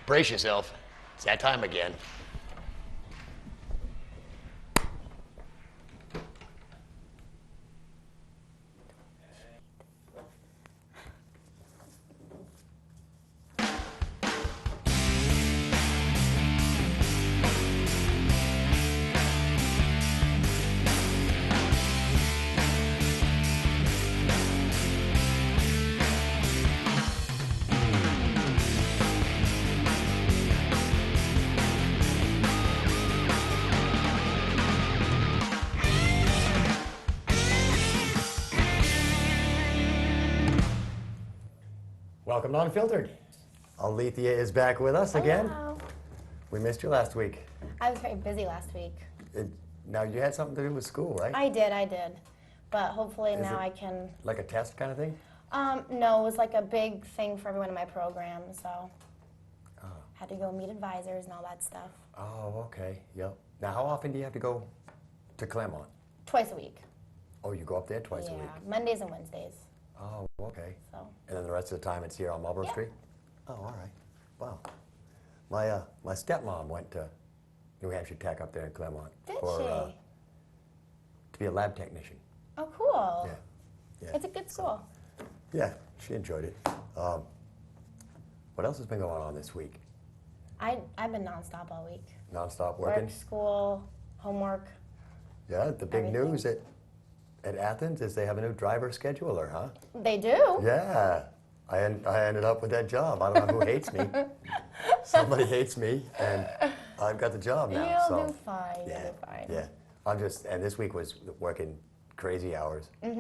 Brace yourself. It's that time again. Welcome to Unfiltered. Alethea is back with us again. Hello. We missed you last week. I was very busy last week. Now, you had something to do with school, right? I did. But hopefully Is now it I can... Like a test kind of thing? No, it was like a big thing for everyone in my program, so... Had to go meet advisors and all that stuff. Oh, okay. Yep. Now, how often do you have to go to Claremont? Twice a week. Oh, you go up there twice a week? Yeah, Mondays and Wednesdays. Oh, okay. So. And then the rest of the time it's here on Marlborough Yeah. Street? Oh, all right. Wow. My stepmom went to New Hampshire Tech up there in Claremont. Did she? To be a lab technician. Oh, cool. Yeah. It's a good school. Yeah, she enjoyed it. What else has been going on this week? I've been nonstop all week. Non-stop working? Work, school, homework. Yeah, the big Everything. news at Athens is they have a new driver scheduler, huh? They do? Yeah. I ended up with that job. I don't know who hates me. Somebody hates me, and I've got the job now. You'll do fine. Yeah, You'll do fine. yeah. And this week was working crazy hours. Your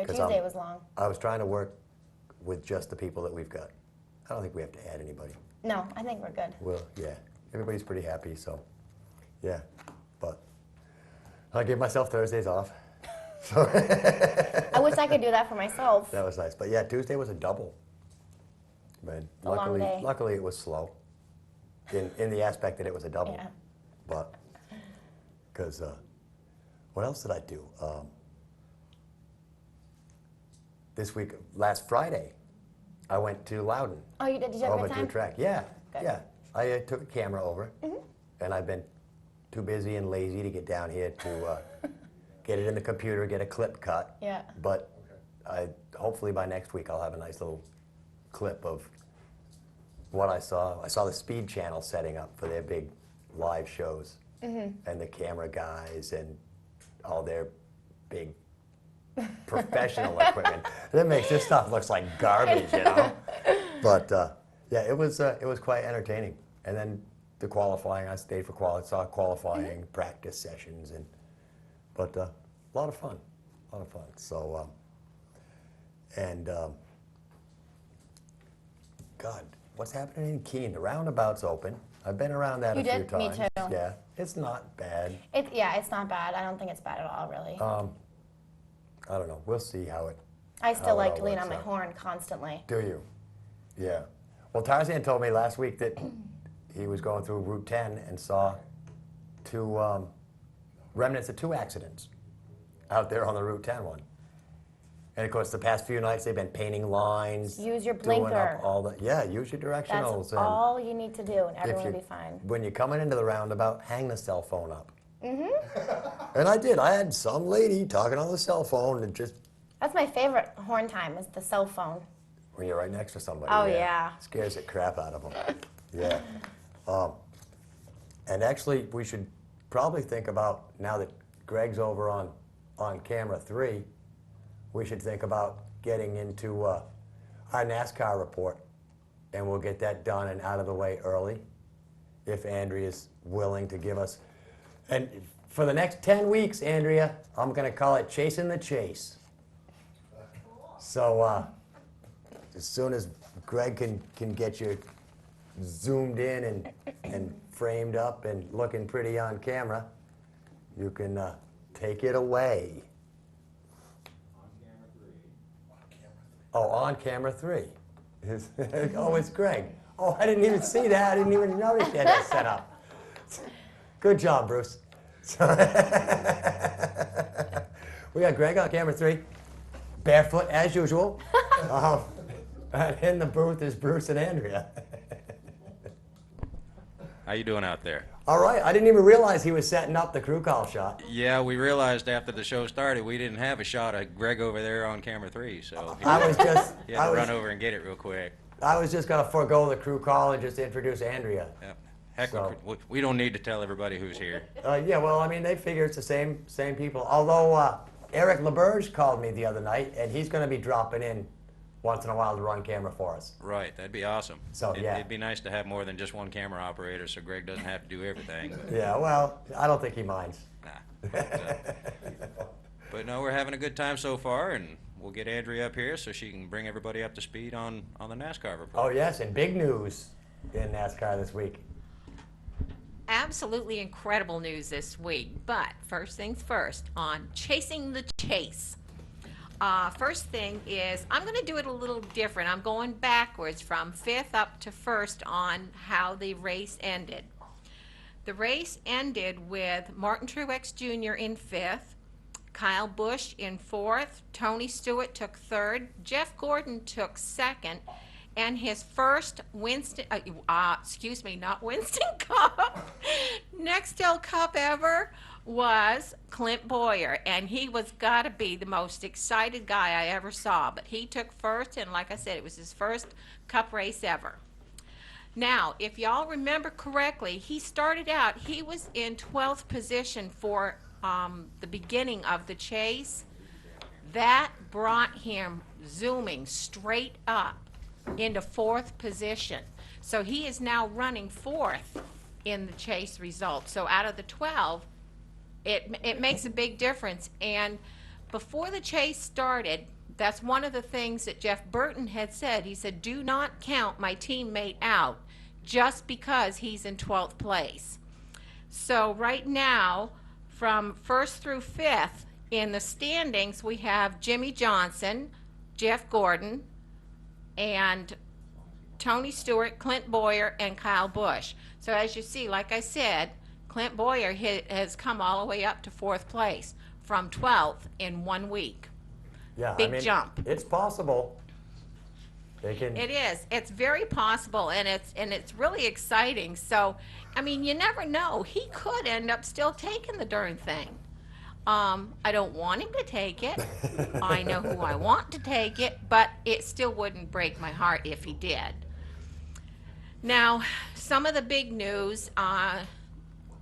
'Cause Tuesday was long. I was trying to work with just the people that we've got. I don't think we have to add anybody. No, I think we're good. Well, yeah. Everybody's pretty happy, so yeah. But I gave myself Thursdays off. So I wish I could do that for myself. that was nice. But yeah, Tuesday was a double. But a long day. luckily it was slow. In the aspect that it was a double. Yeah. But because what else did I do? This week, last Friday, I went to Loudon. Oh, you did? Did you have a Over good to the time? track. Yeah, Good. yeah. I took a camera over, and I've been too busy and lazy to get down here to get it in the computer, get a clip cut. Yeah. But hopefully by next week I'll have a nice little clip of what I saw. I saw the Speed Channel setting up for their big live shows, and the camera guys and all their big professional equipment. That makes this stuff looks like garbage, you know. But yeah, it was quite entertaining. And then the qualifying, I stayed for saw qualifying practice sessions, but a lot of fun, So God, what's happening in Keene? The roundabout's open. I've been around that a few did? Me times. too. Yeah, it's not bad. It's not bad. I don't think it's bad at all, really. I don't know. We'll see how it. I how still it like all to lean works on my out. horn constantly. Do you? Yeah. Well, Tarzan told me last week that he was going through Route 10 and saw two remnants of two accidents out there on the Route 10 one. And of course, the past few nights they've been painting lines. Use your doing blinker. up all the use your directionals. That's all you need to do, and if everyone you- will be fine. When you're coming into the roundabout, hang the cell phone up. And I did. I had some lady talking on the cell phone and just That's my favorite horn time, is the cell phone. when you're right next to somebody. Oh, yeah. Scares the crap out of them. Yeah. And actually, we should probably think about, now that Greg's over on camera 3, we should think about getting into our NASCAR report, and we'll get that done and out of the way early, if Andrea's willing to give us. And for the next 10 weeks, Andrea, I'm going to call it Chasing the Chase. So as soon as Greg can get you zoomed in and framed up and looking pretty on camera, you can take it away. On camera 3. Oh, it's Greg. Oh, I didn't even see that. I didn't even notice you had that set up. Good job, Bruce. We got Greg on camera 3, barefoot as usual. And in the booth is Bruce and Andrea. How you doing out there? All right. I didn't even realize he was setting up the crew call shot. Yeah, we realized after the show started we didn't have a shot of Greg over there on camera 3, so I was just, he had to run over and get it real quick. I was just gonna forego the crew call and just introduce Andrea. Yeah. Heck, So- we don't need to tell everybody who's here. Yeah, well, I mean, they figure it's the same people. Although Eric LeBurge called me the other night, and he's gonna be dropping in once in a while to run camera for us. Right, that'd be awesome. So, yeah. It'd be nice to have more than just one camera operator so Greg doesn't have to do everything. Yeah, well, I don't think he minds. Nah. But no, we're having a good time so far, and we'll get Andrea up here so she can bring everybody up to speed on the NASCAR report. Oh yes, and big news in NASCAR this week. Absolutely incredible news this week. But first things first, on Chasing the Chase. First thing is, I'm going to do it a little different. I'm going backwards from 5th up to 1st on how the race ended. The race ended with Martin Truex Jr. in 5th, Kyle Busch in 4th, Tony Stewart took 3rd, Jeff Gordon took 2nd, and his first Winston, not Winston Cup, Nextel Cup ever was Clint Boyer, and he was gotta be the most excited guy I ever saw. But he took 1st, and like I said, it was his first Cup race ever. Now, if y'all remember correctly, he started out, he was in 12th position for the beginning of the chase. That brought him zooming straight up into 4th position. So he is now running 4th in the chase result. So out of the 12, it makes a big difference. And before the chase started, that's one of the things that Jeff Burton had said. He said, do not count my teammate out just because he's in 12th place. So right now, from 1st through 5th in the standings, we have Jimmy Johnson, Jeff Gordon, and Tony Stewart, Clint Boyer, and Kyle Busch. So as you see, like I said, Clint Boyer has come all the way up to 4th place from 12th in 1 week. Yeah, Big jump. It's possible. They can. It is. It's very possible, and it's really exciting. So, I mean, you never know. He could end up still taking the darn thing. I don't want him to take it. I know who I want to take it, but it still wouldn't break my heart if he did. Now, some of the big news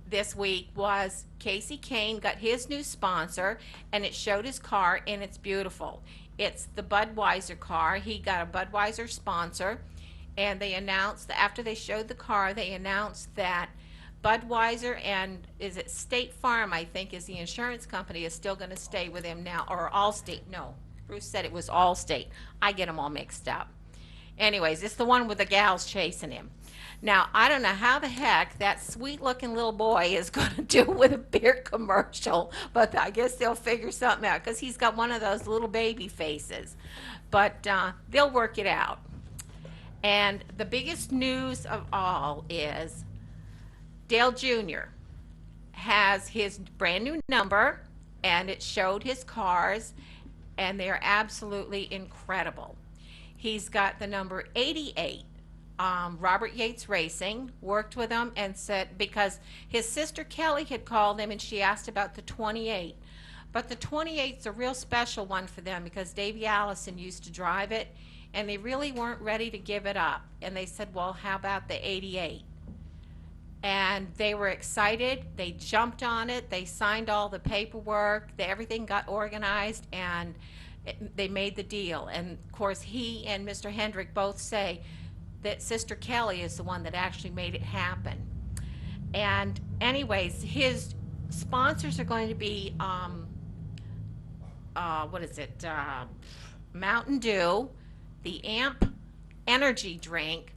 this week was Casey Kane got his new sponsor, and it showed his car, and it's beautiful. It's the Budweiser car. He got a Budweiser sponsor, and they announced that after they showed the car, they announced that Budweiser and is it State Farm, I think, is the insurance company, is still going to stay with him now, or Allstate. No, Bruce said it was Allstate. I get them all mixed up. Anyways, it's the one with the gals chasing him. Now, I don't know how the heck that sweet-looking little boy is going to do with a beer commercial, but I guess they'll figure something out because he's got one of those little baby faces. But they'll work it out. And the biggest news of all is Dale Jr. has his brand new number, and it showed his cars, and they're absolutely incredible. He's got the number 88. Robert Yates Racing worked with him and said, because his sister Kelly had called him and she asked about the 28. But the 28's a real special one for them because Davey Allison used to drive it, and they really weren't ready to give it up. And they said, well, how about the 88? And they were excited. They jumped on it. They signed all the paperwork. Everything got organized, and they made the deal. And, of course, he and Mr. Hendrick both say that Sister Kelly is the one that actually made it happen. And anyways, his sponsors are going to be, Mountain Dew, the AMP energy drink,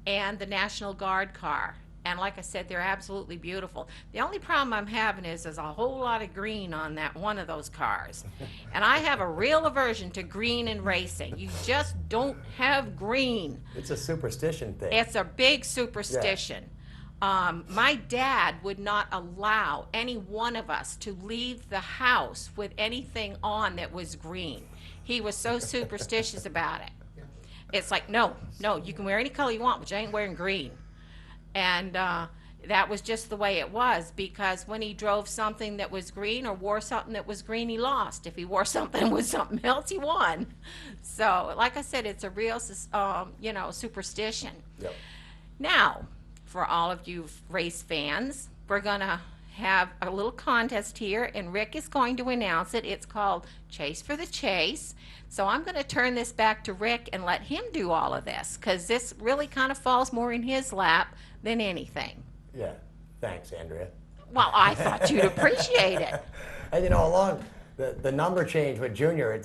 and the National Guard car. And like I said, they're absolutely beautiful. The only problem I'm having is there's a whole lot of green on that one of those cars. And I have a real aversion to green in racing. You just don't have green. It's a superstition thing. It's a big superstition. My dad would not allow any one of us to leave the house with anything on that was green. He was so superstitious about it. It's like, no, you can wear any color you want, but you ain't wearing green. And That was just the way it was, because when he drove something that was green or wore something that was green, he lost. If he wore something with something else, he won. So, like I said, it's a real, superstition. Yep. Now, for all of you race fans, we're going to have a little contest here, and Rick is going to announce it. It's called Chase for the Chase. So I'm going to turn this back to Rick and let him do all of this, because this really kind of falls more in his lap than anything. Yeah. Thanks, Andrea. Well, I thought you'd appreciate it. And along the number change with Junior,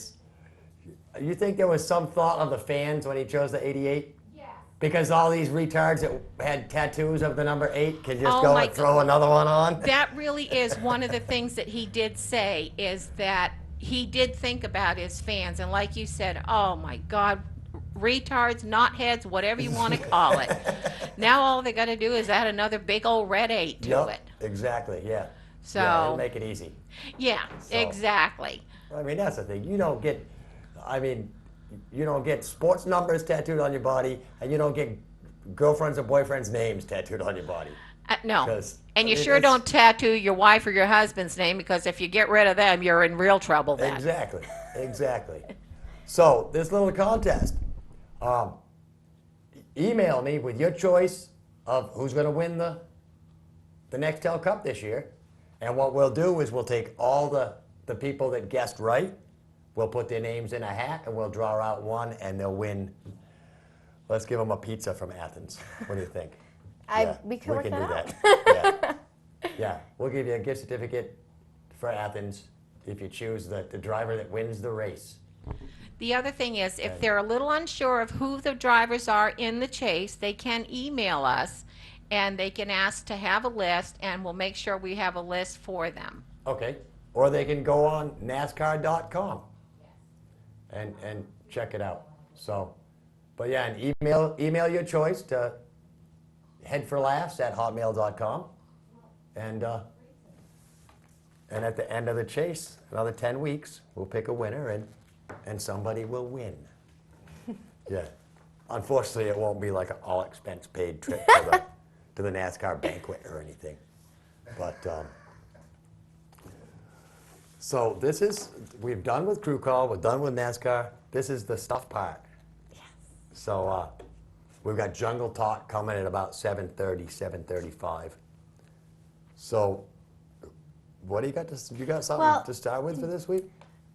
you think there was some thought of the fans when he chose the 88? Yeah. Because all these retards that had tattoos of the number 8 can just Oh go my and throw another one on? That really is one of the things that he did say, is that he did think about his fans. And like you said, oh my God, retards, knotheads, whatever you want to call it. Now all they got to do is add another big old red 8 to Yep, it. exactly, yeah. So, yeah, it'll make it easy. Yeah, So- exactly. I mean, that's the thing. You don't get sports numbers tattooed on your body, and you don't get girlfriends or boyfriends' names tattooed on your body. No. 'Cause, And you I mean, sure it's- don't tattoo your wife or your husband's name, because if you get rid of them, you're in real trouble then. Exactly, exactly. So this little contest, email me with your choice of who's going to win the Nextel Cup this year, and what we'll do is we'll take all the people that guessed right, we'll put their names in a hat, and we'll draw out one, and they'll win. Let's give them a pizza from Athens. What do you think? We can work do that that. Yeah, we'll give you a gift certificate for Athens if you choose the driver that wins the race. The other thing is, if they're a little unsure of who the drivers are in the chase, they can email us, and they can ask to have a list, and we'll make sure we have a list for them. Okay, or they can go on NASCAR.com and check it out. So, but yeah, and email your choice to headforlaughs@hotmail.com, and at the end of the chase, another 10 weeks, we'll pick a winner, and somebody will win. Yeah, unfortunately, it won't be like an all expense paid trip to the NASCAR banquet or anything, but. So we're done with crew call, we're done with NASCAR. This is the stuff part. Yes. So we've got Jungle Talk coming at about 7:30, 7:35. So what do you got you got something Well, to start with for this week?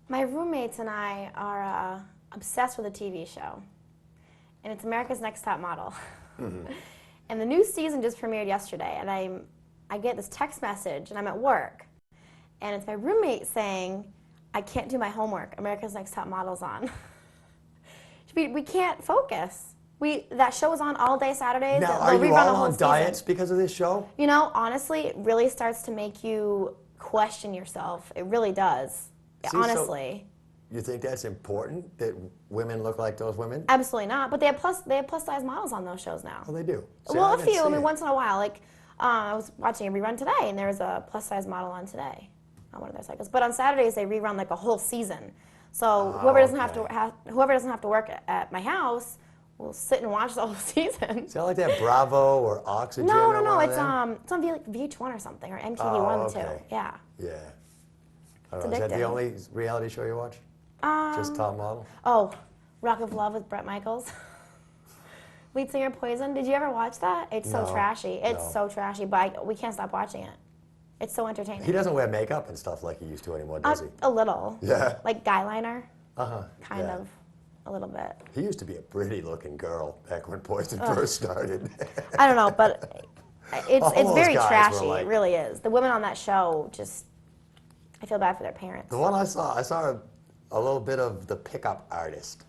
My roommates and I are obsessed with a TV show, and it's America's Next Top Model. And the new season just premiered yesterday, and I get this text message, and I'm at work, and it's my roommate saying, I can't do my homework, America's Next Top Model's on. we can't focus. That show is on all day Saturdays. Now, They'll are you rerun the all whole on season. diets because of this show? Honestly, it really starts to make you question yourself. It really does. See, so- Honestly. You think that's important, that women look like those women? Absolutely not. But they have plus size models on those shows now. Well, they do. See, Well, I a didn't few. see I mean, it. once in a while. Like, I was watching a rerun today, and there was a plus size model on today on one of their cycles. But on Saturdays, they rerun like a whole season. So whoever doesn't have to work at my house will sit and watch the whole season. Is that like that Bravo or Oxygen? No, or one of it's them? it's on VH1 or something, or MTV Oh, One okay. too. Yeah. Yeah. I don't It's know. Is that the addictive. only reality show you watch? Just Top Model? Oh, Rock of Love with Bret Michaels. Lead singer Poison. Did you ever watch that? It's so No, trashy. It's no. so trashy, but we can't stop watching it. It's so entertaining. He doesn't wear makeup and stuff like he used to anymore, does he? A little. Yeah. Like guy liner, Uh-huh. kind yeah. of, a little bit. He used to be a pretty looking girl back when Poison first started. I don't know, but it's All those very guys were trashy. like- It really is. The women on that show just, I feel bad for their parents. The one I saw a little bit of The Pickup Artist.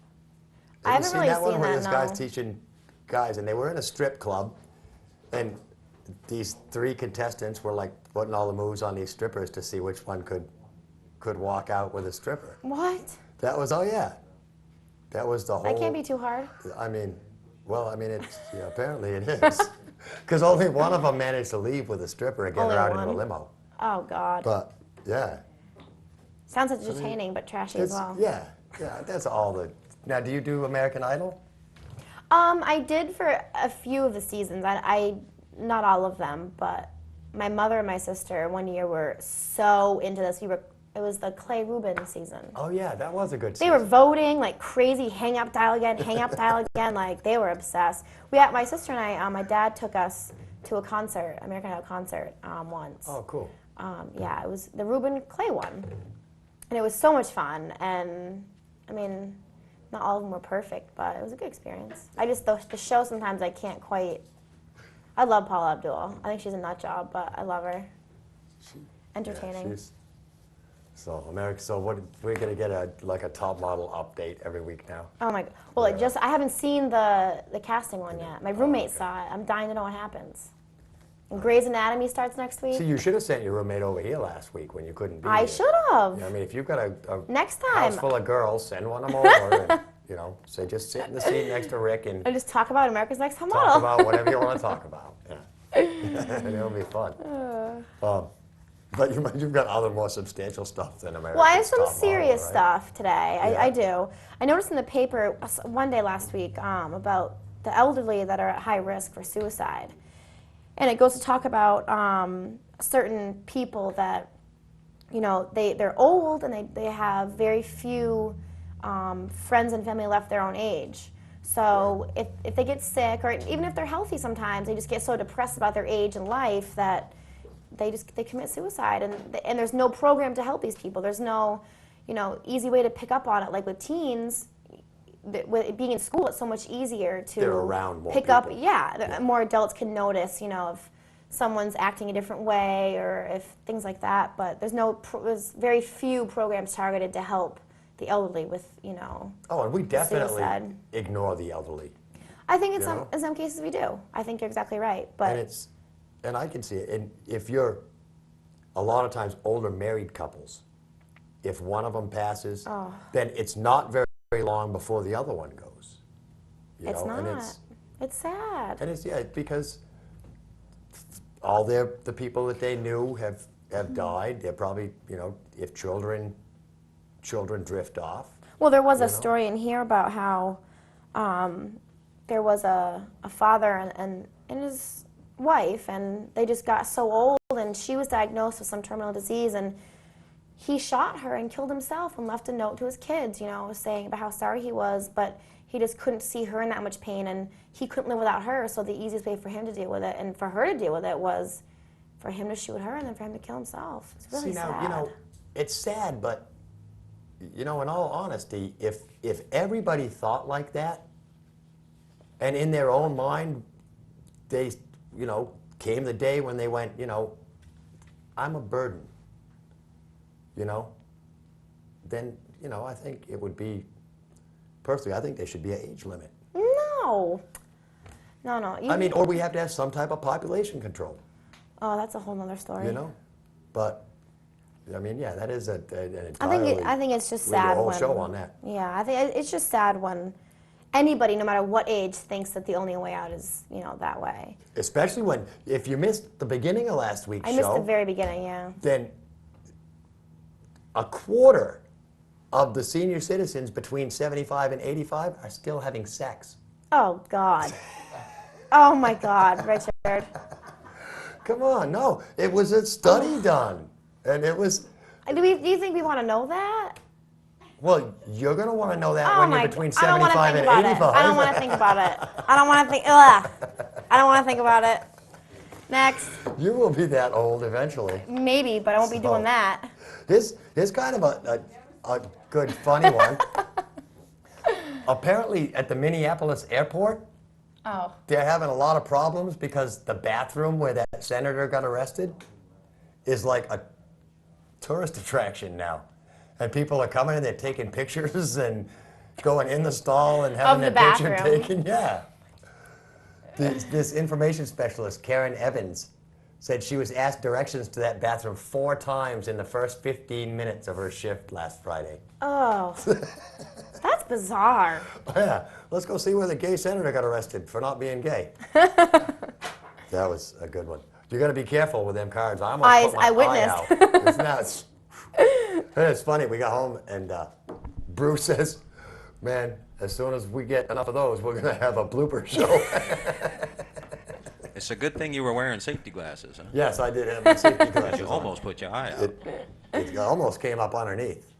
I Have you haven't seen really that one seen where that, this guy's no. teaching guys, and they were in a strip club, and these 3 contestants were like putting all the moves on these strippers to see which one could walk out with a stripper. What? That was that was the whole. That can't be too hard. It's apparently it is, because only one of them managed to leave with a stripper and get Only her out into one? a limo. Oh, God. But yeah, Sounds entertaining, but trashy as well. yeah, that's all the. Now, do you do American Idol? I did for a few of the seasons. I not all of them, but my mother and my sister one year were so into this. It was the Clay Rubin season. Oh yeah, that was a good They season. were voting like crazy, hang up, dial again, like they were obsessed. My sister and I, my dad took us to a concert, American Idol concert, once. Oh, cool. Yeah, it was the Rubin Clay one. And it was so much fun, and I mean, not all of them were perfect, but it was a good experience. The show sometimes I can't quite, I love Paula Abdul. I think she's a nut job, but I love her. Entertaining. Yeah, so America. So we're gonna get a top model update every week now. Oh my god. Well, Yeah. I haven't seen the casting one yet. My roommate saw it. I'm dying to know what happens. And Grey's Anatomy starts next week. See, you should have sent your roommate over here last week when you couldn't be I here. should have. Yeah, I mean, if you've got a Next house time. full of girls, send one of them over and, say just sit in the seat next to Rick and I just talk about America's Next Top talk Model. about whatever you want to talk about. Yeah. And it'll be fun. But you've got other more substantial stuff than America's Well, I have some Top Model, serious right? stuff today. Yeah. I do. I noticed in the paper one day last week about the elderly that are at high risk for suicide. And it goes to talk about certain people that, they're old and they have very few friends and family left their own age. So if they get sick, or even if they're healthy sometimes, they just get so depressed about their age and life that they commit suicide, and there's no program to help these people. There's no, easy way to pick up on it. Like with teens, with being in school, it's so much easier to They're around more pick up. people. Yeah, more adults can notice, if someone's acting a different way or if things like that. But there's very few programs targeted to help the elderly with, Oh, and we definitely suicide. ignore the elderly. I think You know? in some cases we do. I think you're exactly right. But And I can see it. And if you're, a lot of times, older married couples, if one of them passes, then it's not very, very long before the other one goes. it's not. And It's sad. it's because all the people that they knew have died. They're probably, if children drift off. Well, there was a story in here about how there was a father and his wife, and they just got so old, and she was diagnosed with some terminal disease, and he shot her and killed himself and left a note to his kids, saying about how sorry he was, but he just couldn't see her in that much pain, and he couldn't live without her, so the easiest way for him to deal with it and for her to deal with it was for him to shoot her and then for him to kill himself. It's really See, sad. now, it's sad, but, in all honesty, if everybody thought like that, and in their own mind, they, came the day when they went, I'm a burden, then, I think it would be, personally, I think there should be an age limit. No. I mean, or we have to have some type of population control, Oh, that's a whole nother story. But, I mean, yeah, that is an I entirely, think it's just we did sad a whole when, show on that. Yeah, I think it's just sad when anybody, no matter what age, thinks that the only way out is, that way. Especially if you missed the beginning of last week's I show. missed the very beginning, yeah. Then a quarter of the senior citizens between 75 and 85 are still having sex. Oh, God. Oh, my God, Richard. Come on, no. It was a study done. And it was, Do you think we want to know that? well, you're going to want to know that Oh when my you're between I don't wanna 75 think and about 85. it. I don't want to think about it. I don't want to think. Ugh. I don't want to think about it. Next. You will be that old eventually. Maybe, but I won't be doing So- that. Here's kind of a good, funny one. Apparently, at the Minneapolis airport, Oh. they're having a lot of problems because the bathroom where that senator got arrested is like a tourist attraction now. And people are coming and they're taking pictures and going in the stall and having Of their the picture bathroom. taken. Yeah. This information specialist, Karen Evans, said she was asked directions to that bathroom 4 times in the first 15 minutes of her shift last Friday. Oh. That's bizarre. Yeah, let's go see where the gay senator got arrested for not being gay. That was a good one. You got to be careful with them cards. I almost put my I eye witnessed. out. It's funny. We got home and Bruce says, "Man, as soon as we get enough of those, we're gonna have a blooper show." It's a good thing you were wearing safety glasses, huh? Yes, I did have my safety glasses You on. almost put your eye out. It almost came up underneath.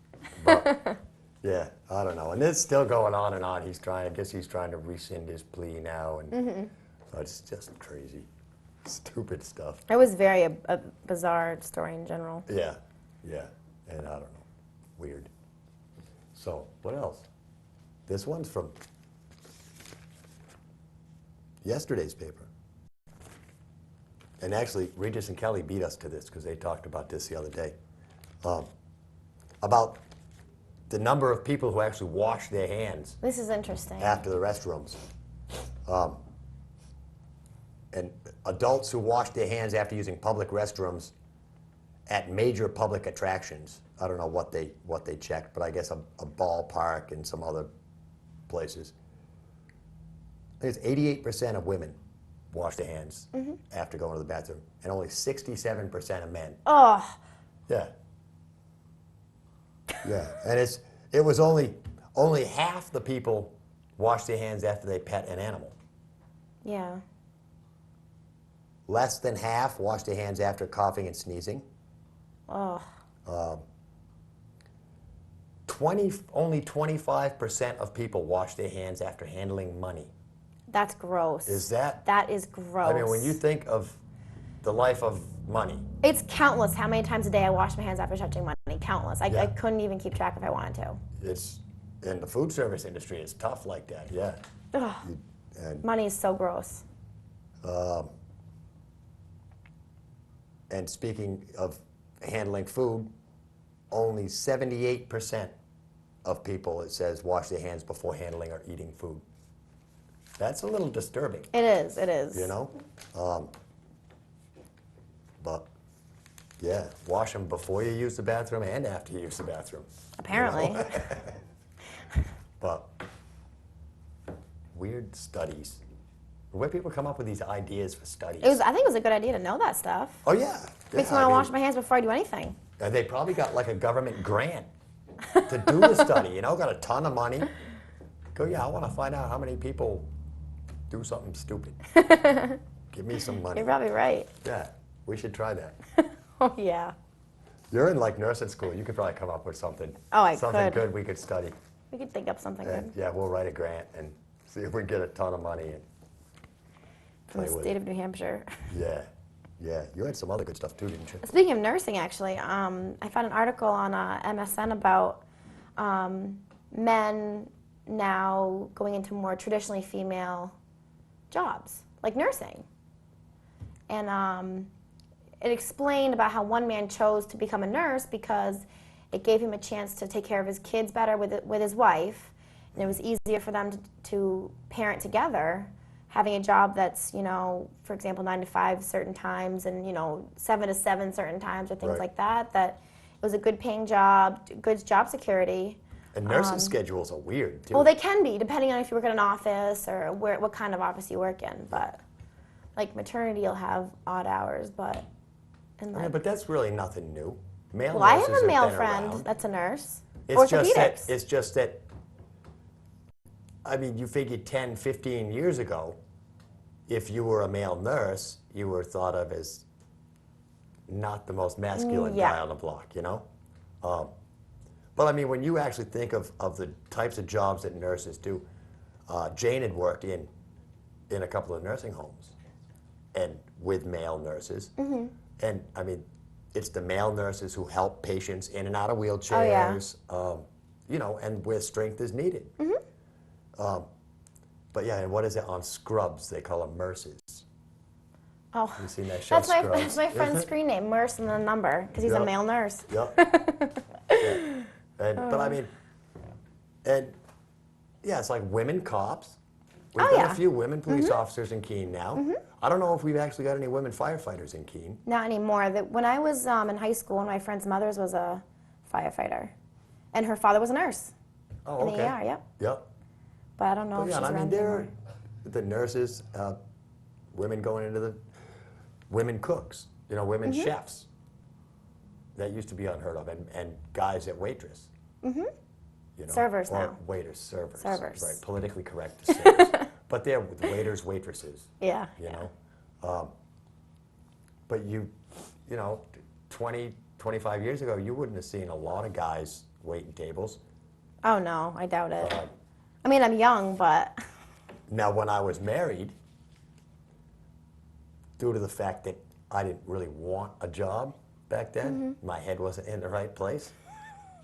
But, yeah, I don't know. And it's still going on and on. I guess he's trying to rescind his plea now. And so it's just crazy, stupid stuff. It was very a bizarre story in general. Yeah, yeah. And I don't know. Weird. So, what else? This one's from yesterday's paper. And actually, Regis and Kelly beat us to this because they talked about this the other day. About the number of people who actually wash their hands This is interesting. after the restrooms. And adults who wash their hands after using public restrooms at major public attractions. I don't know what they checked, but I guess a ballpark and some other places. I think it's 88% of women wash their hands after going to the bathroom, and only 67% of men. Oh, Yeah. Yeah, and it was only half the people wash their hands after they pet an animal. yeah. Less than half wash their hands after coughing and sneezing. Oh, Only 25% of people wash their hands after handling money. that's gross. Is that? That is gross. I mean, when you think of the life of money, It's countless how many times a day I wash my hands after touching money. Countless. I Yeah. couldn't even keep track if I wanted to. it's in the food service industry. It's tough like that. Yeah. Ugh, And money is so gross. and speaking of handling food, only 78% of people, it says, wash their hands before handling or eating food. That's a little disturbing, It is. It is. you know? But, yeah, wash them before you use the bathroom and after you use the bathroom. Apparently. But, weird studies. Where people come up with these ideas for studies. I think it was a good idea to know that stuff. Oh, yeah. Makes me Yeah, want to I wash mean, my hands before I do anything. And they probably got like a government grant to do the study, you know, got a ton of money. Go, yeah, I want to find out how many people do something stupid. Give me some money. You're probably right. Yeah, we should try that. Oh, yeah. You're in like nursing school. You could probably come up with something. Oh, I something could. good we could study. We could think up something And good. yeah, we'll write a grant and see if we can get a ton of money. And From the play with state it. of New Hampshire. Yeah, yeah. You had some other good stuff too, didn't you? Speaking of nursing, actually, I found an article on MSN about men now going into more traditionally female jobs, like nursing. And it explained about how one man chose to become a nurse because it gave him a chance to take care of his kids better with his wife, and it was easier for them to parent together, having a job that's, you know, for example, 9 to 5 certain times and, you know, 7 to 7 certain times or things Right. like that, that it was a good paying job, good job security. And nursing schedules are weird too. Well, they can be, depending on if you work in an office or what kind of office you work in, but like maternity will have odd hours, but and Yeah, like, but that's really nothing new. Male well, I nurses have a male been friend around. that's a nurse. It's Orthopedics. just that, I mean, you figured 10, 15 years ago, if you were a male nurse, you were thought of as not the most masculine Yeah. guy on the block, you know? But I mean, when you actually think of the types of jobs that nurses do, Jane had worked in a couple of nursing homes and with male nurses. Mm-hmm. And I mean, it's the male nurses who help patients in and out of Oh, yeah. wheelchairs, you know, and where strength is needed. Mm-hmm. But yeah, and what is it on Scrubs? They call them nurses. Oh, You seen that show, that's my Scrubs? friend's Isn't it? screen name, Merce, and the number, because he's Yeah. a male nurse. Yep. Yeah. But I mean, and yeah, it's like women cops. We've Oh, got yeah. Mm-hmm. a few women police officers in Keene now. I don't know if we've actually got any women firefighters in Keene. Not anymore. When I was in high school, one of my friend's mothers was a firefighter, and her father was a nurse Oh, in okay. the ER. Yep. Yep. But I don't know But if yeah, she's and I mean, around there anymore. are the nurses, women going into the women cooks, you know, women Mm-hmm. chefs. That used to be unheard of, and guys at waitress. Mm-hmm. You know, Servers or now. Waiters, servers. Servers. Right, politically correct to servers. But they're waiters, waitresses. Yeah. You know, But you know, 20, 25 years ago, you wouldn't have seen a lot of guys waiting tables. Oh no, I doubt it. I mean, I'm young, but Now, when I was married, due to the fact that I didn't really want a job back then, my head wasn't in the right place,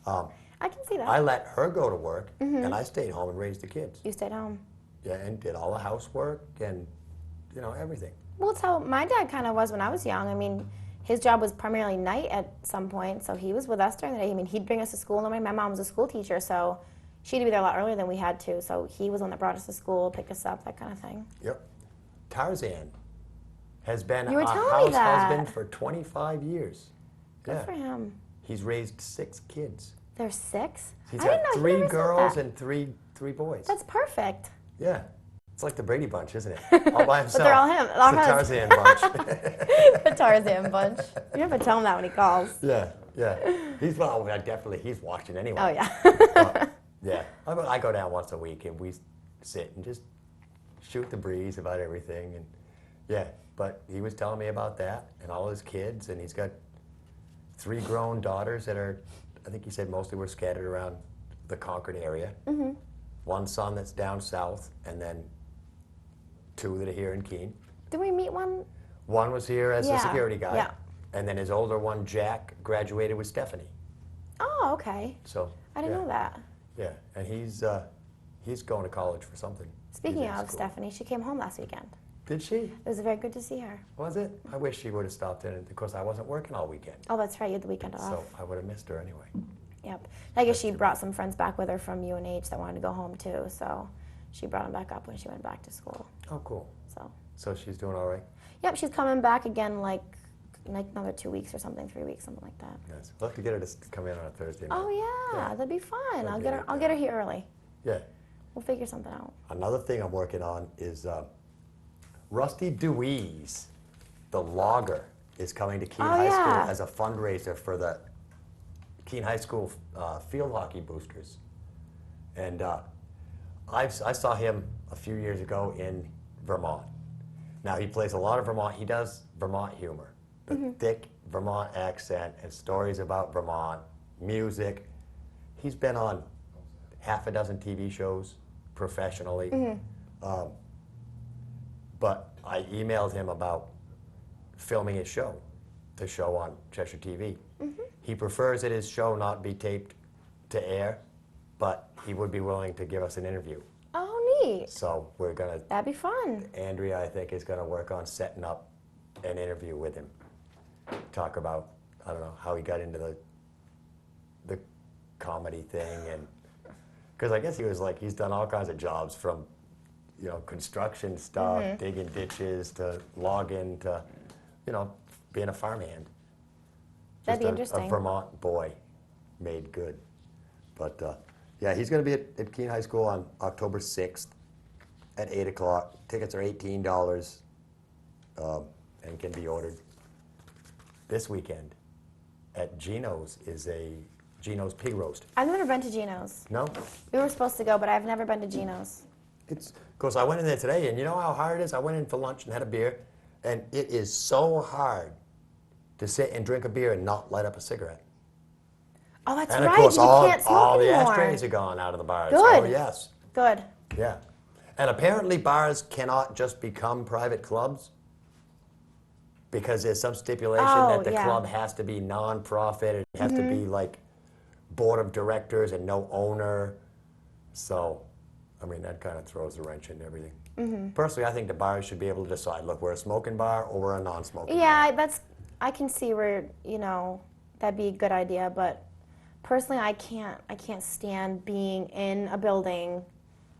I can see that. I let her go to work, and I stayed home and raised the kids. You stayed home. Yeah, and did all the housework and, you know, everything. Well, it's how my dad kind of was when I was young. I mean, his job was primarily night at some point, so he was with us during the day. I mean, he'd bring us to school. And my mom was a school teacher, so she had to be there a lot earlier than we had to. So he was the one that brought us to school, picked us up, that kind of thing. Yep. Tarzan has been You were a telling me house that. husband for 25 years. Good for him. He's raised 6 kids. There's 6? He's I didn't got know. He 3 never said girls that. and three boys. That's perfect. Yeah. It's like the Brady Bunch, isn't it? All by himself. But they're all him. It's All the his. Tarzan bunch. The Tarzan bunch. You have to tell him that when he calls. Yeah, yeah. He's he's watching anyway. Oh, yeah. Yeah. I go down once a week and we sit and just shoot the breeze about everything. And yeah, but he was telling me about that and all his kids, and he's got 3 grown daughters that are, I think he said mostly were scattered around the Concord area. Mm-hmm. 1 son that's down south, and then 2 that are here in Keene. Did we meet one? 1 was here as a Yeah, security guy. yeah. And then his older one, Jack, graduated with Stephanie. Oh, okay. So I didn't yeah. know that. Yeah, and he's going to college for something. Speaking He's in of school. Stephanie, she came home last weekend. Did she? It was very good to see her. Was it? I wish she would have stopped in, because I wasn't working all weekend. Oh, that's right. You had the weekend off. So I would have missed her anyway. Yep. I guess she brought some friends back with her from UNH that wanted to go home too. So she brought them back up when she went back to school. Oh, cool. So. So she's doing all right? Yep, she's coming back again like another 2 weeks or something, 3 weeks, something like that. Yes. We'll have to get her to come in on a Thursday night. Oh yeah, Yeah. that'd be fun. That'd I'll be get her. good, I'll yeah. get her here early. Yeah. We'll figure something out. Another thing I'm working on is Rusty Dewey's, the logger, is coming to Keene Oh, High yeah. School as a fundraiser for the Keene High School field hockey boosters. And I saw him a few years ago in Vermont. Now, he plays a lot of Vermont. He does Vermont humor, the thick Vermont accent and stories about Vermont, music. He's been on half a dozen TV shows professionally. But I emailed him about filming his show, the show on Cheshire TV. He prefers that his show not be taped to air, but he would be willing to give us an interview. Oh, neat. So we're gonna, That'd be fun. Andrea, I think, is gonna work on setting up an interview with him. Talk about, I don't know, how he got into the comedy thing, and because I guess he was like, he's done all kinds of jobs from, you know, construction stuff, digging ditches, to logging, to, you know, being a farmhand. That'd be Just interesting. A Vermont boy made good. But yeah, he's going to be at Keene High School on October 6th at 8 o'clock. Tickets are $18 and can be ordered. This weekend at Gino's is Gino's Pig Roast. I've never been to Gino's. No? We were supposed to go, but I've never been to Gino's. Of course, I went in there today, and you know how hard it is? I went in for lunch and had a beer, and it is so hard to sit and drink a beer and not light up a cigarette. Oh, that's And right. of course, you can't smoke all the anymore. ashtrays are gone out of the bars. Good. Oh, yes. Good. Yeah. And apparently bars cannot just become private clubs because there's some stipulation Oh, that the yeah. club has to be non-profit. It has to be like board of directors and no owner. So, I mean, that kind of throws a wrench into everything. Personally, I think the bars should be able to decide, look, we're a smoking bar or we're a non-smoking bar. Yeah, I can see where, you know, that'd be a good idea, but personally I can't stand being in a building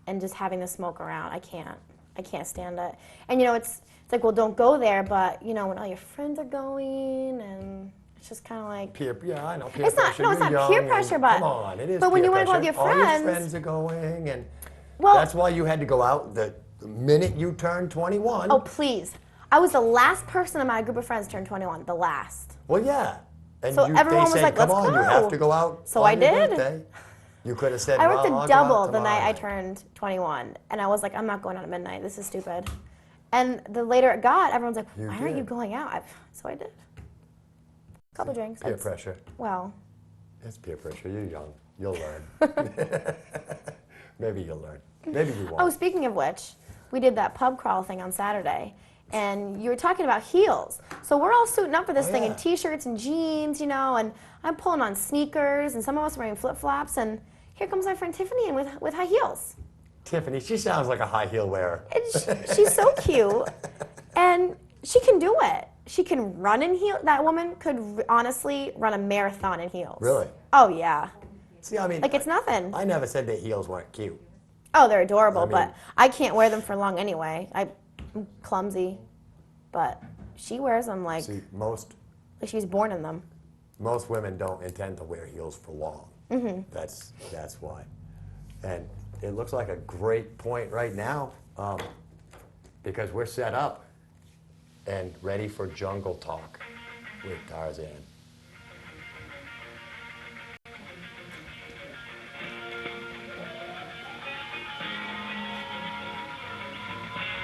and just having the smoke around. I can't stand it. And you know, it's like, well, don't go there, but you know, when all your friends are going, and it's just kind of like, Yeah, I know. Peer It's not- pressure. no, it's You're not peer young, pressure, and but- come on, it is. but when peer you wanna go with pressure. your all your friends- friends are going, and well, that's why you had to go out the minute you turned 21. oh please, I was the last person in my group of friends to turn 21, the last. Well, yeah. And So they everyone was said, like, come "Let's on, you go." have to go out So on I your did. birthday. You could have said, I worked well, a I'll go out double the tomorrow night I night. turned 21, and I was like, I'm not going out at midnight. This is stupid. And the later it got, everyone's like, You why aren't you did. going out? So I did. A couple drinks. Peer It's- pressure. Well, It's peer pressure. You're young. You'll learn. Maybe you'll learn. Maybe you won't. oh, speaking of which, we did that pub crawl thing on Saturday. And you were talking about heels. So we're all suiting up for this Oh, thing yeah. in t-shirts and jeans, you know, and I'm pulling on sneakers, and some of us are wearing flip-flops, and here comes my friend Tiffany in with high heels. Tiffany, she sounds like a high heel wearer. And she's so cute, and she can do it. She can run in heels. That woman could honestly run a marathon in heels. Really? Oh, yeah. See, I mean, Like, it's nothing. I never said that heels weren't cute. Oh, they're adorable, I mean- but I can't wear them for long anyway. I'm clumsy, but she wears them like See, most she was born in them. women don't intend to wear heels for long. That's why. And it looks like a great point right now, because we're set up and ready for Jungle Talk with Tarzan.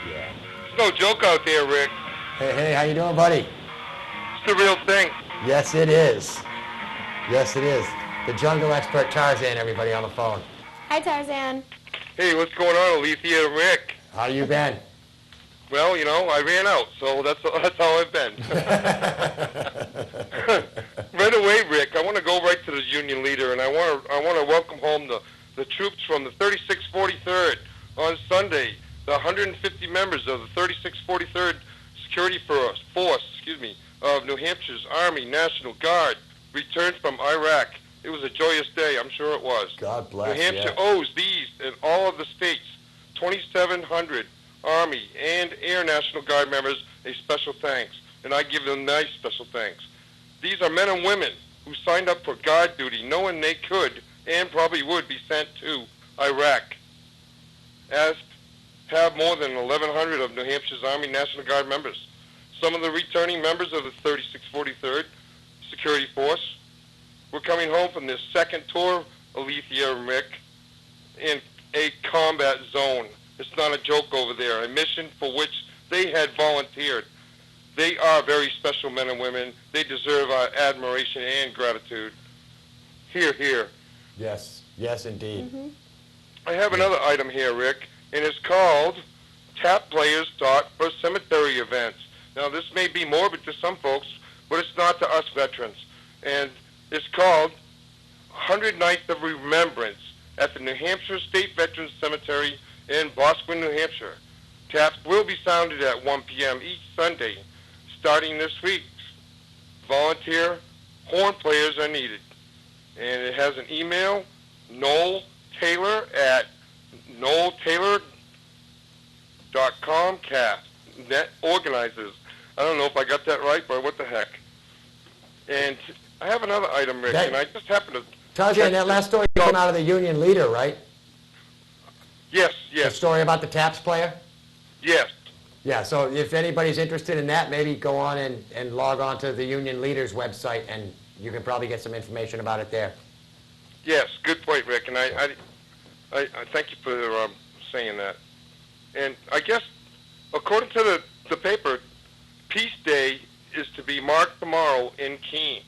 Yeah. No joke out there, Rick. Hey, how you doing, buddy? It's the real thing. Yes, it is. Yes, it is. The jungle expert Tarzan, everybody on the phone. Hi, Tarzan. Hey, what's going on, Alethea and Rick? How you been? Well, you know, I ran out, so that's how I've been. Right away, Rick, I want to go right to the union leader, and I want to welcome home the troops from the 3643rd on Sunday. The 150 members of the 3643rd Security Force, of New Hampshire's Army National Guard returned from Iraq. It was a joyous day, I'm sure it was. God bless. New Hampshire yeah. owes these and all of the states, 2,700 Army and Air National Guard members, a special thanks, and I give them nice special thanks. These are men and women who signed up for guard duty knowing they could and probably would be sent to Iraq. As have more than 1,100 of New Hampshire's Army National Guard members. Some of the returning members of the 3643rd Security Force were coming home from their second tour, Alethea and Rick, in a combat zone. It's not a joke over there, a mission for which they had volunteered. They are very special men and women. They deserve our admiration and gratitude. Hear, hear. Yes, indeed. I have another item here, Rick, and it's called Tap Players Thought for Cemetery Events. Now, this may be morbid to some folks, but it's not to us veterans. And it's called 100 Nights of Remembrance at the New Hampshire State Veterans Cemetery in Bosquen, New Hampshire. Taps will be sounded at 1 p.m. each Sunday, starting this week. Volunteer horn players are needed. And it has an email, Noel Taylor at noeltaylor.comcast. Net organizers. I don't know if I got that right, but what the heck. And I have another item, Rick, That- and I just happened to... Tarzan, that last story came out of the Union Leader, right? Yes, The yes, story about the taps player? yes. Yeah, so if anybody's interested in that, maybe go on and log on to the Union Leader's website, and you can probably get some information about it there. Yes, good point, Rick, and I thank you for saying that. And I guess, according to the paper, Peace Day is to be marked tomorrow in Keene.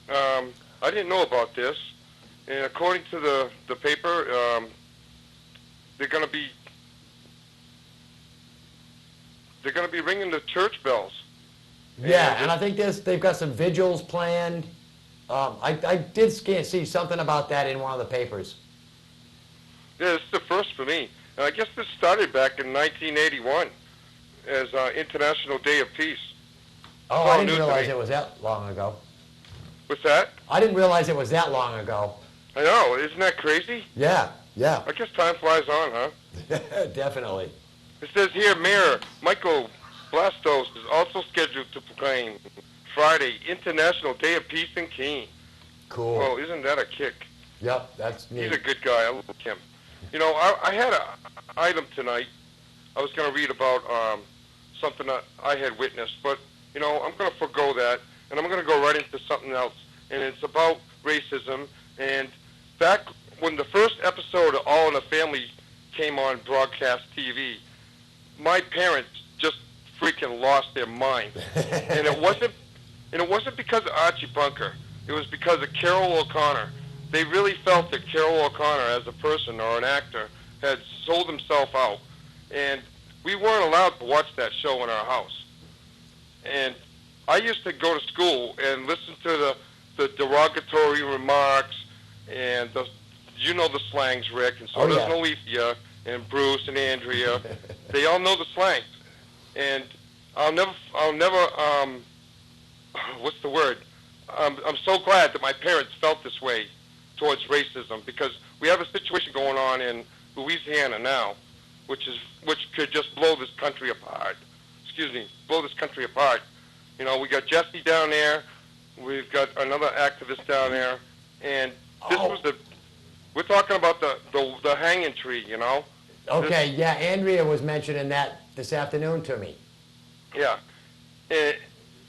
I didn't know about this, and according to the paper, they're going to be ringing the church bells. Yeah, and I think they've got some vigils planned. I did see something about that in one of the papers. Yeah, it's the first for me. And I guess this started back in 1981 as International Day of Peace. Oh, all I news didn't to realize me. it was that long ago. What's that? I didn't realize it was that long ago. I know, isn't that crazy? Yeah, I guess time flies on, huh? definitely. It says here, Mayor Michael Blastos is also scheduled to proclaim Friday International Day of Peace in Keene. Cool. Well, isn't that a kick? Yep, that's He's neat. a good guy. I like him. You know, I had an item tonight. I was going to read about something that I had witnessed, but, you know, I'm going to forego that, and I'm going to go right into something else, and it's about racism. And back when the first episode of All in the Family came on broadcast TV, my parents just freaking lost their minds. And it wasn't because of Archie Bunker. It was because of Carol O'Connor. They really felt that Carol O'Connor, as a person or an actor, had sold himself out. And we weren't allowed to watch that show in our house. And I used to go to school and listen to the derogatory remarks and the slangs, Rick, and so does Alethea and Bruce and Andrea. They all know the slangs. And I'll never, what's the word? I'm so glad that my parents felt this way towards racism, because we have a situation going on in Louisiana now, which could just blow this country apart. Blow this country apart. You know, we got Jesse down there, we've got another activist down there, and this we're talking about the hanging tree, you know? Okay, yeah, Andrea was mentioning that this afternoon to me. Yeah.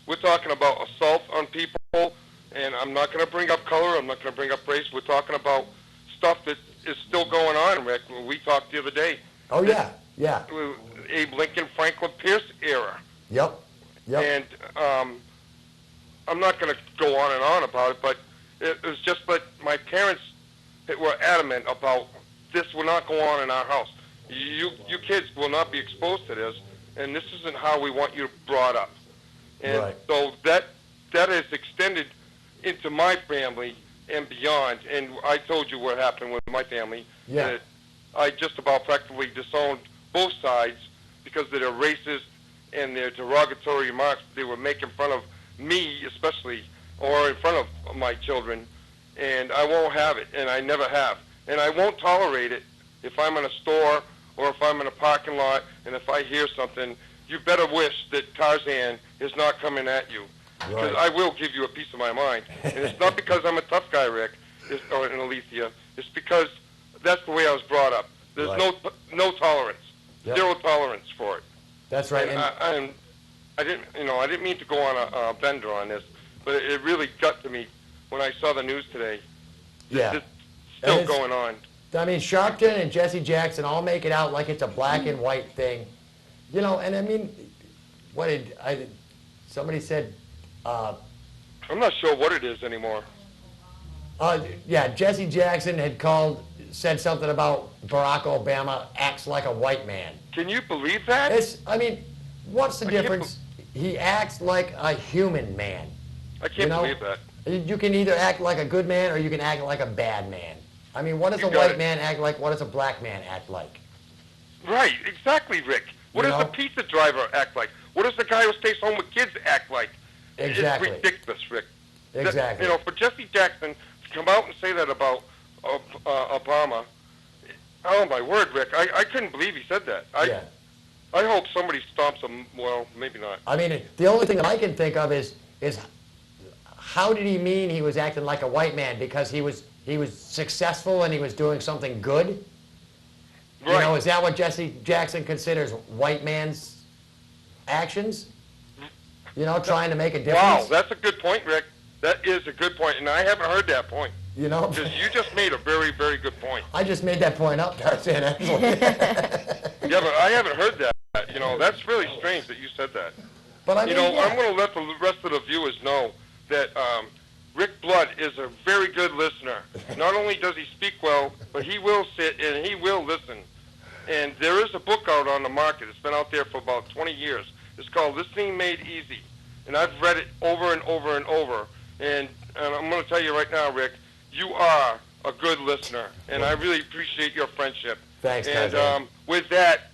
We're talking about assault on people, and I'm not going to bring up color, I'm not going to bring up race. We're talking about stuff that is still going on, Rick. We talked the other day. Oh, yeah, yeah. Abe Lincoln, Franklin Pierce era. Yep. And I'm not going to go on and on about it, but it was just that my parents were adamant about this will not go on in our house. You kids will not be exposed to this, and this isn't how we want you brought up. And so that is extended into my family and beyond. And I told you what happened with my family. Yeah. That I just about practically disowned both sides because of their racist and their derogatory remarks they were making fun of me, especially, or in front of my children. And I won't have it, and I never have. And I won't tolerate it if I'm in a store or if I'm in a parking lot and if I hear something. You better wish that Tarzan is not coming at you, because I will give you a piece of my mind. And it's not because I'm a tough guy, Rick, or an Alethea. It's because that's the way I was brought up. There's no tolerance, zero tolerance for it. That's right. And I didn't mean to go on a bender on this, but it really got to me when I saw the news today. Yeah. It's still going on. I mean, Sharpton and Jesse Jackson all make it out like it's a black and white thing. You know, and I mean, somebody said, I'm not sure what it is anymore. Yeah, Jesse Jackson had said something about Barack Obama acts like a white man. Can you believe that? I mean, what's the difference? He acts like a human man. I can't believe that. You can either act like a good man or you can act like a bad man. I mean, what does a white man act like? What does a black man act like? Right, exactly, Rick. What does a pizza driver act like? What does the guy who stays home with kids act like? Exactly. It's ridiculous, Rick. Exactly. For Jesse Jackson to come out and say that about Obama, oh my word, Rick, I couldn't believe he said that. I hope somebody stomps him. Well, maybe not. I mean, the only thing that I can think of is how did he mean he was acting like a white man? Because he was successful and he was doing something good? Right. You know, is that what Jesse Jackson considers white man's actions? You know, trying to make a difference? Wow, that's a good point, Rick. That is a good point, and I haven't heard that point. You know? Because you just made a very, very good point. I just made that point up, Tarzan, actually. Yeah, but I haven't heard that. You know, that's really strange that you said that. But I mean, I'm going to let the rest of the viewers know that Rick Blood is a very good listener. Not only does he speak well, but he will sit and he will listen. And there is a book out on the market. It's been out there for about 20 years. It's called Listening Made Easy. And I've read it over and over and over. And I'm going to tell you right now, Rick, you are a good listener. And I really appreciate your friendship. Thanks, Tarzan. And with that,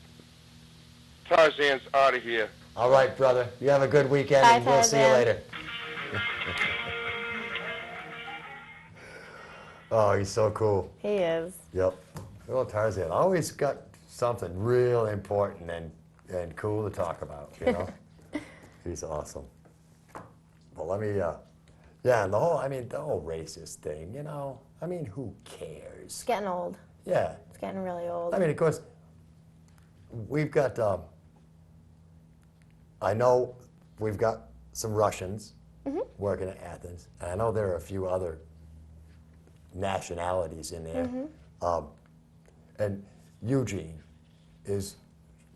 Tarzan's out of here. All right, brother. You have a good weekend, Bye, and we'll see you Tarzan. later. Oh, he's so cool. He is. Yep. Little Tarzan always got something real important and cool to talk about, you know? He's awesome. Well, let me, and the whole racist thing, you know? I mean, who cares? It's getting old. Yeah. It's getting really old. I mean, of course, we've got, I know we've got some Russians working at Athens, and I know there are a few other nationalities in there. And Eugene is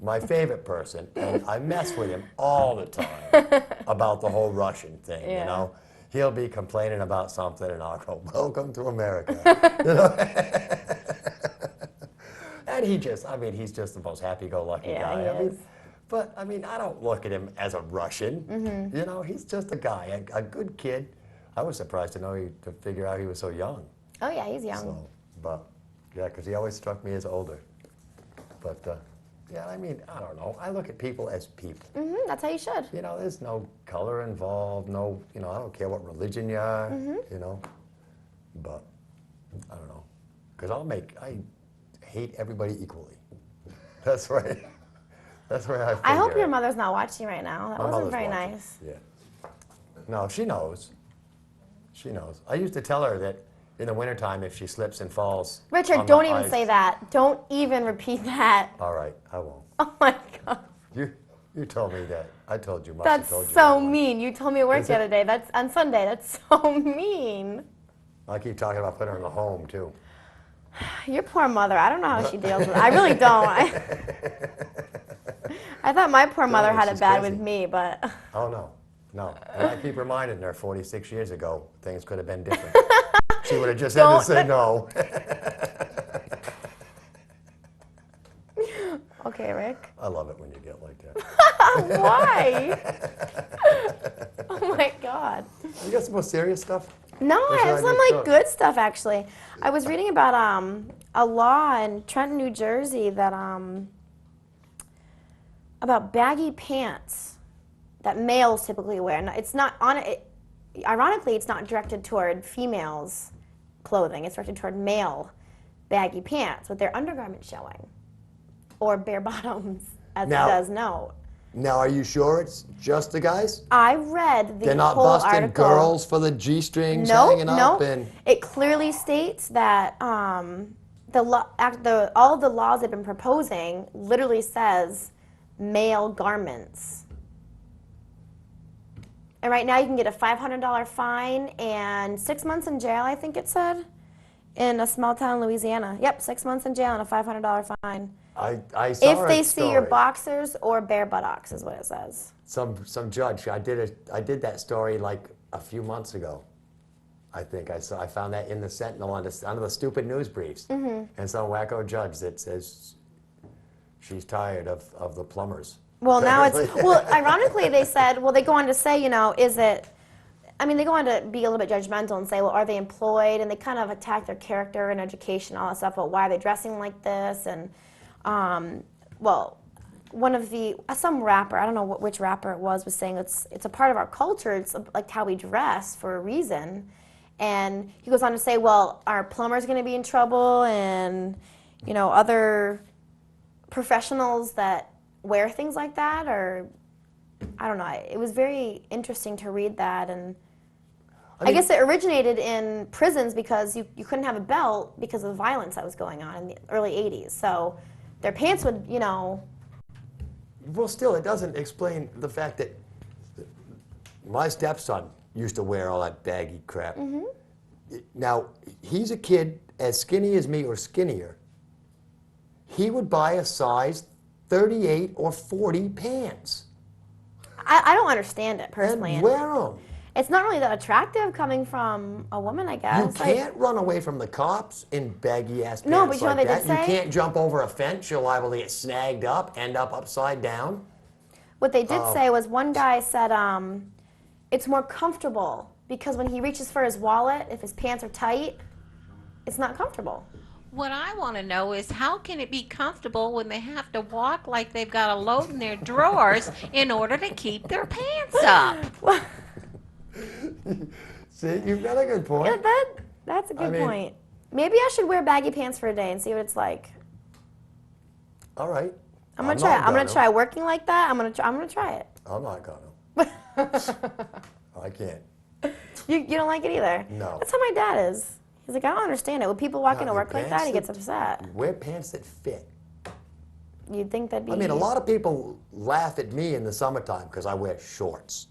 my favorite person, and I mess with him all the time about the whole Russian thing, you Yeah. know? He'll be complaining about something, and I'll go, welcome to America. You know? And he just, I mean, he's just the most happy-go-lucky Yeah, guy. he I mean, is. but, I mean, I don't look at him as a Russian. You know, he's just a guy, a good kid. I was surprised to figure out he was so young. Oh yeah, he's young. So, but, yeah, because he always struck me as older. But, yeah, I mean, I don't know. I look at people as people. That's how you should. You know, there's no color involved, no, you know, I don't care what religion you are, you know. But, I don't know. Because I hate everybody equally. That's right. That's where I figure I hope your it. mother's not watching right now. That My wasn't mother's very watching. nice. Yeah. No, she knows. She knows. I used to tell her that in the wintertime, if she slips and falls. Richard, on the don't even ice- say that. Don't even repeat that. All right, I won't. Oh my God. You told me that. I told you. Must That's have told you so that one. mean. You told me at work Is the it? other day. That's on Sunday. That's so mean. I keep talking about putting her in the home too. Your poor mother. I don't know how she deals with it. I really don't. I thought my poor mother me, had it she's bad crazy. with me, but Oh no. And I keep reminding her 46 years ago things could have been different. She would have just had to say no. okay, Rick. I love it when you get like that. Why? Oh my God. You got some more serious stuff? No, Or I should have I some make like sure? good stuff actually. I was reading about a law in Trenton, New Jersey that about baggy pants that males typically wear. Now, it's not on it. Ironically, it's not directed toward females' clothing. It's directed toward male baggy pants with their undergarment showing, or bare bottoms, as Now- it does note. Now, are you sure it's just the guys? I read the They're not whole busting article. girls for the G-strings Nope, hanging up nope. and It clearly states that all of the laws they've been proposing literally says male garments. And right now you can get a $500 fine and 6 months in jail, I think it said, in a small town in Louisiana. Yep, 6 months in jail and a $500 fine. I saw If a they see your story. boxers or bare buttocks is what it says. Some judge. I did that story like a few months ago. I think I found that in the Sentinel under the stupid news briefs, and some wacko judge that says she's tired of the plumbers. Well, now it's, well, ironically, they said, well, they go on to say, you know, is it, I mean, they go on to be a little bit judgmental and say, well, are they employed? And they kind of attack their character and education, all that stuff, but why are they dressing like this? And, well, one of some rapper, I don't know which rapper it was saying it's a part of our culture. It's like how we dress for a reason. And he goes on to say, well, are plumbers going to be in trouble? And, you know, other professionals that wear things like that, or I don't know. It was very interesting to read that, and I guess it originated in prisons because you couldn't have a belt because of the violence that was going on in the early 80s. So their pants would, you know. Well, still, it doesn't explain the fact that my stepson used to wear all that baggy crap. Now, he's a kid as skinny as me or skinnier. He would buy a size 38 or 40 pants I don't understand it personally. and wear them. It's not really that attractive coming from a woman, I You guess. Like, can't run away from the cops in baggy ass pants No, but you know like what they that. did say? You can't jump over a fence. You're liable to get snagged up, end up upside down. what they did say was one guy said it's more comfortable because when he reaches for his wallet, if his pants are tight, it's not comfortable. What I want to know is how can it be comfortable when they have to walk like they've got a load in their drawers in order to keep their pants up? See, you've got a good point. Yeah, that's a good mean- point. Maybe I should wear baggy pants for a day and see what it's like. All right. I'm gonna not try. I'm gonna try working like that. I'm gonna try it. I'm not gonna. I can't. You don't like it either. No. That's how my dad is. He's like, I don't understand it. When people walk into Your work like that, pants he gets upset. Wear pants that fit. You'd think that'd be. I mean, a lot of people laugh at me in the summertime because I wear shorts.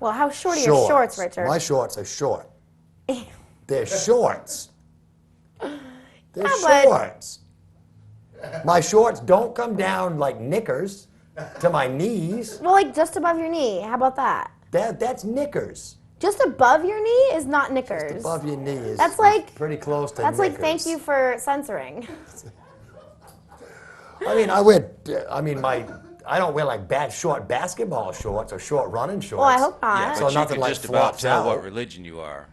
Well, how short are your shorts, Richard? My shorts are short. They're shorts. They're Yeah, but- shorts. My shorts don't come down like knickers to my knees. Well, like just above your knee. How about that? That's knickers. Just above your knee is not knickers. Just above your knee is, That's like- is pretty close to That's knickers. like thank you for censoring. I don't wear like short basketball shorts or short running shorts. Well, I hope not. Yeah, So but you nothing could like just about flops tell out. what religion you are.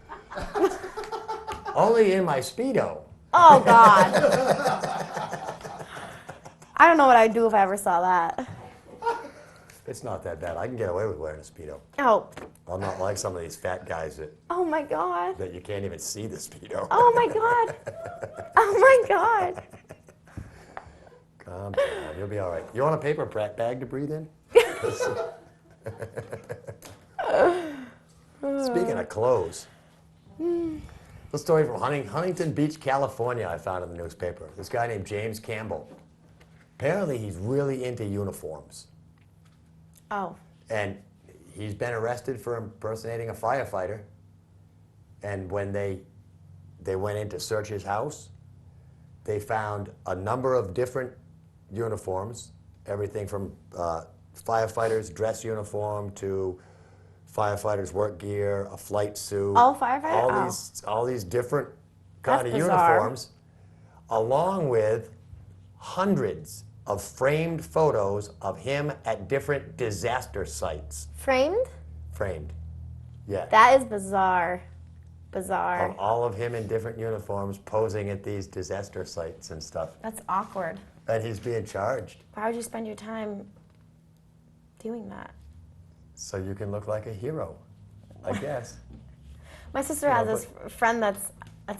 Only in my Speedo. Oh God. I don't know what I'd do if I ever saw that. It's not that bad. I can get away with wearing a Speedo. Oh. I'm not like some of these fat guys Oh my God. that you can't even see the Speedo. Oh my God. Oh my God. Calm down. You'll be all right. You want a paper bag to breathe in? Speaking of clothes, the story from Huntington Beach, California, I found in the newspaper. This guy named James Campbell. Apparently, he's really into uniforms. Oh. And he's been arrested for impersonating a firefighter. And when they went in to search his house, they found a number of different uniforms, everything from firefighters' dress uniform to firefighters' work gear, a flight suit. All firefighter? All these different kind That's of bizarre. uniforms, along with hundreds of framed photos of him at different disaster sites. Framed? Framed. Yeah. That is bizarre. Of Bizarre. all of him in different uniforms posing at these disaster sites and stuff. That's awkward. And he's being charged. Why would you spend your time doing that? So you can look like a hero, I guess. My sister Yeah, has this friend that's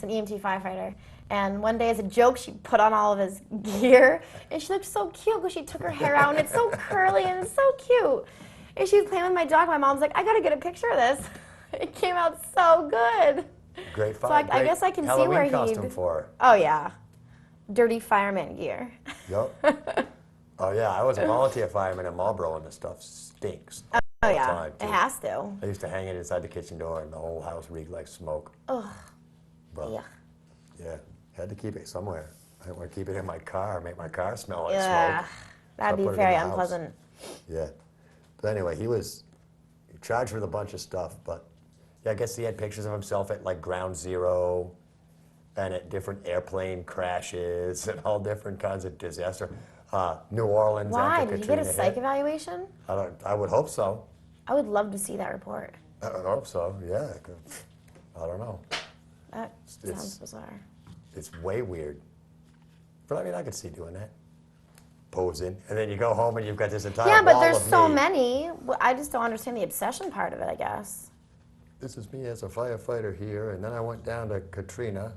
an EMT firefighter, and one day as a joke she put on all of his gear, and she looked so cute because she took her hair out and it's so curly and it's so cute. And she was playing with my dog. My mom's like, I gotta get a picture of this. It came out so good. Great So fire. I guess I can see Halloween where costume he'd. for her. Oh yeah, dirty fireman gear. Yep. Oh yeah, I was a volunteer fireman in Marlboro, and the stuff stinks. Oh all the yeah, time, it too. has to. I used to hang it inside the kitchen door, and the whole house reeked like smoke. Ugh. But Yeah. yeah, had to keep it somewhere. I didn't want to keep it in my car, make my car smell like Yeah. smoke. That'd I be put it in very the house. unpleasant. Yeah. But anyway, he was charged with a bunch of stuff, but yeah, I guess he had pictures of himself at like Ground Zero and at different airplane crashes and all different kinds of disaster. New Orleans Why? after Did you get a Katrina psych hit. evaluation? I would hope so. I would love to see that report. I would hope so, yeah. I don't know. That It's- sounds bizarre. It's way weird. But I mean, I could see doing that. Posing. And then you go home and you've got this entire Yeah, but wall there's of so me. many. I just don't understand the obsession part of it, I guess. This is me as a firefighter here, and then I went down to Katrina.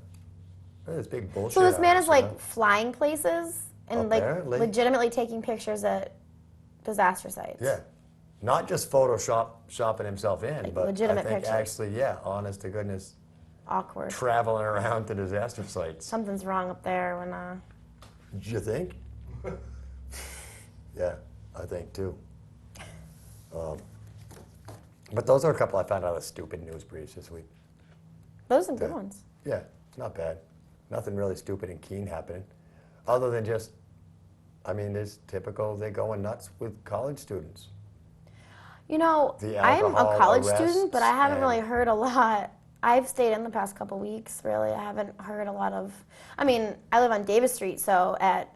This big bullshit. So this man house, is you like know? flying places and like Apparently. legitimately taking pictures at disaster sites. Yeah. Not just shopping himself in, Like but legitimate I think pictures. actually, yeah, honest to goodness, Awkward. traveling around to disaster sites. Something's wrong up there when Do you think? Yeah, I think too. But those are a couple I found out of stupid news briefs this week. those are some good Yeah. ones. Yeah, not bad. Nothing really stupid and keen happening. Other than just, I mean, there's typical, they're going nuts with college students. You know, The I am a alcohol college student, but I arrests haven't and- really heard a lot. I've stayed in the past couple weeks, really. I haven't heard a lot of. I mean, I live on Davis Street, so at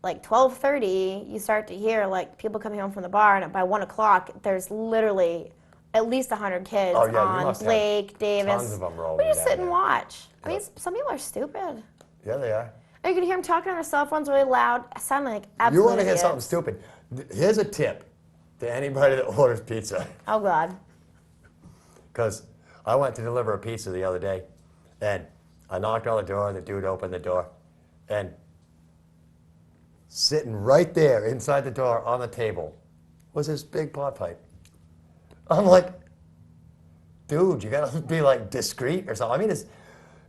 like 12:30, you start to hear like people coming home from the bar, and by 1 o'clock, there's literally at least 100 kids Oh, yeah, you on must have Blake, Davis. tons of 'em rolling We just down sit and there. watch. I mean, Yep. some people are stupid. Yeah, they are. And you can hear them talking on their cell phones really loud, sounding like absolute You want to hear idiots. something stupid? Here's a tip to anybody that orders pizza. Oh God. Because I went to deliver a pizza the other day, and I knocked on the door, and the dude opened the door, and sitting right there inside the door on the table was this big pot pipe. I'm like, dude, you gotta be like discreet or something. I mean,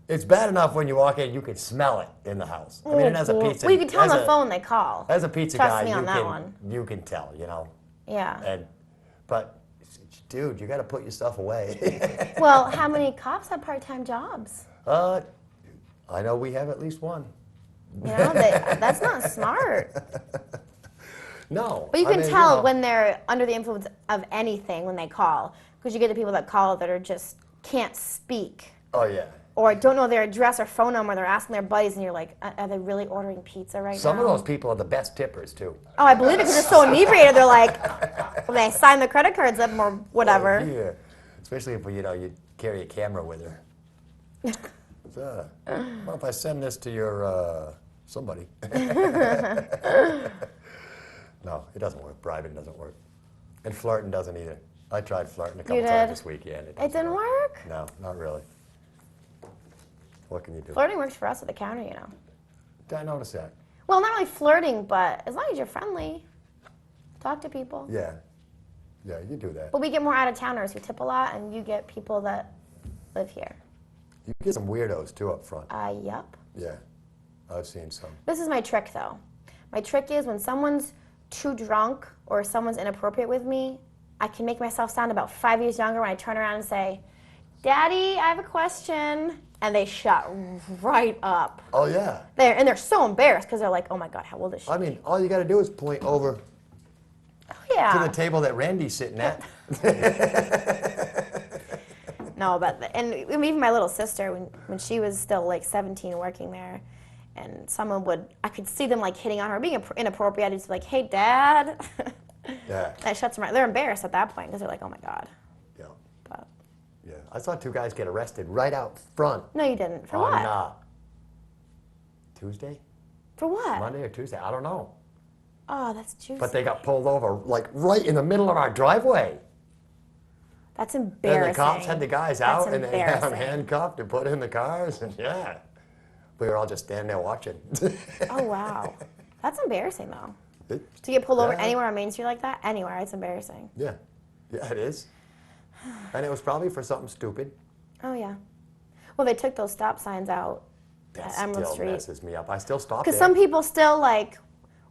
it's bad enough when you walk in, you can smell it in the house. I mean, and as a pizza, Well, you can tell on as the phone they call. As a pizza Trust guy, me you on that can one. you can tell, you know. Yeah. But dude, you got to put your stuff away. Well, how many cops have part-time jobs? I know we have at least one. You know, that's not smart. No. But you I can mean, tell know, when they're under the influence of anything when they call, because you get the people that call that are just can't speak Oh, yeah. or don't know their address or phone number. They're asking their buddies, and you're like, are they really ordering pizza right now? Some of those people are the best tippers, too. Oh, I believe it because they're so inebriated. They're like, when they sign the credit cards up or whatever. Oh, yeah. Especially if, you know, you carry a camera with her. So, well, if I send this to your, somebody. No, it doesn't work. Bribing doesn't work. And flirting doesn't either. I tried flirting a couple times did? this weekend. It didn't work? No, not really. What can you do? Flirting works for us at the counter, you know. I noticed that. Well, not really flirting, but as long as you're friendly, talk to people. Yeah. Yeah, you do that. But we get more out-of-towners who tip a lot, and you get people that live here. You get some weirdos, too, up front. Yup. Yeah, I've seen some. This is my trick, though. My trick is when someone's too drunk or someone's inappropriate with me, I can make myself sound about 5 years younger when I turn around and say, Daddy, I have a question. And they shut right up. Oh, yeah. They're so embarrassed because they're like, oh my God, how old is she? I mean, all you got to do is point over Oh, yeah. to the table that Randy's sitting at. No, but, and even my little sister, when she was still like 17 working there, and someone I could see them like hitting on her, being inappropriate, I'd just be like, hey, Dad. Yeah. That shuts them right. They're embarrassed at that point because they're like, oh my God. Yeah. But, Yeah. I saw two guys get arrested right out front. no, you didn't. For on, what? Tuesday? For what? Monday or Tuesday? I don't know. Oh, that's juicy. But they got pulled over like right in the middle of our driveway. That's embarrassing. And the cops had the guys out That's and they had them embarrassing. handcuffed and put in the cars. And yeah, we were all just standing there watching. Oh, wow. That's embarrassing, though. It- To get pulled over Yeah. anywhere on Main Street like that, anywhere, it's embarrassing. yeah. Yeah, it is. And it was probably for something stupid. Oh, yeah. Well, they took those stop signs out That at Emerald still Street. messes me up. I still stop Because there. some people still, like,